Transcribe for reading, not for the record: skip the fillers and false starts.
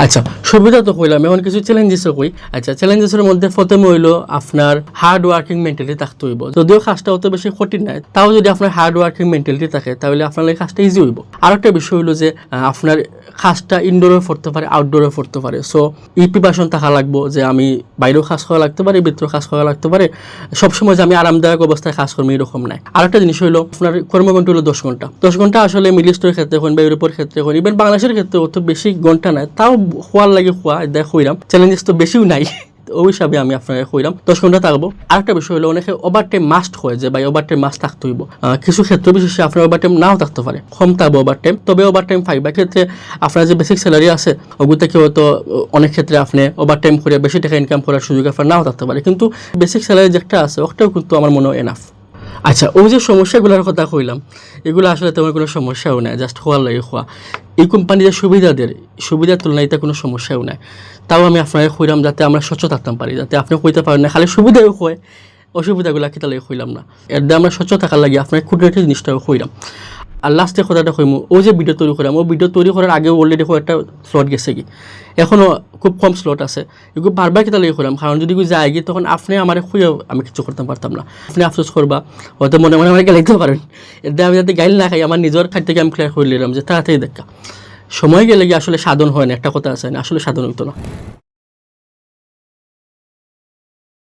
আচ্ছা, সুবিধা তো কইলাম, এখন কিছু চ্যালেঞ্জেসও কই। আচ্ছা, চ্যালেঞ্জেসের মধ্যে প্রথমে হইলো আপনার হার্ড ওয়ার্কিং মেন্টালিটি থাকতে হইব। যদিও কাজটা অত বেশি কঠিন নাই, তাও যদি আপনার হার্ড ওয়ার্কিং মেন্টালিটি থাকে তাহলে আপনার এই কাজটা ইজি হইব। আরেকটা বিষয় হইলো যে আপনার কাজটা ইনডোরে পড়তে পারে, আউটডোরে পড়তে পারে। সো এই প্রিপারেশন থাকা লাগবো যে আমি বাইরেও কাজ করা লাগতে পারে, ভিতরেও কাজ করা লাগতে পারে। সবসময় যে আমি আরামদায়ক অবস্থায় কাজ করবো এরকম নাই। আরেকটা জিনিস হইলো আপনার কর্মঘণ্টা হলো 10 ঘন্টা। 10 ঘন্টা আসলে মিডল ইস্টের ক্ষেত্রে এখন বা ইউরোপের ক্ষেত্রে এখন, ইভেন বাংলাদেশের ক্ষেত্রে অত বেশি ঘন্টা নাই, তাও খোয়ার লাগে খোয়া দেখ হইলাম। চ্যালেঞ্জেস তো বেশিও নাই, ওই হিসাবে আমি আপনাকে কইলাম 10 ঘন্টা থাকবো। আরেকটা বিষয় হলো অনেকে ওভার টাইম মাস্ট হয় যে ভাই ওভার টাইম মাস্ট থাকতে হইব। কিছু ক্ষেত্র বিশেষে আপনার ওভার টাইম নাও থাকতে পারে, কম থাকবে ওভার টাইম, তবে ওভার টাইম পাইবা। ক্ষেত্রে আপনার যে বেসিক স্যালারি আছে ওগুলো থেকে হয়তো অনেক ক্ষেত্রে আপনি ওভার টাইম করে বেশি টাকা ইনকাম করার সুযোগ আপনার নাও থাকতে পারে, কিন্তু বেসিক স্যালারি যেটা আছে ওটাও কিন্তু আমার মনে হয় এনাফ। আচ্ছা, ওই যে সমস্যাগুলোর কথা কইলাম, এগুলো আসলে তেমন কোনো সমস্যাও নাই, জাস্ট হওয়ার লাগে হওয়া। এই কোম্পানি যে সুবিধার তুলনায় এতে কোনো সমস্যাও নাই। তাও আমি আপনাকে কইলাম যাতে আমরা স্বচ্ছ থাকতাম পারি, যাতে আপনি কইতে পারেন না খালি সুবিধাও হয়, অসুবিধাগুলো কি তাহলে কইলাম না। এর দিয়ে আমরা স্বচ্ছ থাকার লাগে আপনার খুঁটিনাটি জিনিসটাও কইলাম। আর লাস্টে কথাটা কইমু, ওই যে ভিডিও তৈরি করলাম, ওই ভিডিও তৈরি করার আগে অলরেডি একটা স্লট গেছে কি, এখনও খুব কম স্লট আছে। এগুলো বারবার কি তাহলে করলাম, কারণ যদি যায় গিয়ে তখন আপনি আমার খুঁজে আমি কিছু করতে পারতাম না। আপনি আফসোস করবা, হয়তো মনে মনে আমার লিখতে পারেন। এর দিয়ে আমি যাতে গাইল না খাই, আমার নিজের খাদ্য থেকে আমি ক্লিয়ার করে নিলাম যে তাড়াতাড়ি দেখা। সময় গেলে গিয়ে আসলে সাধন হয় না, একটা কথা আছে না, আসলে সাধন হইতো না।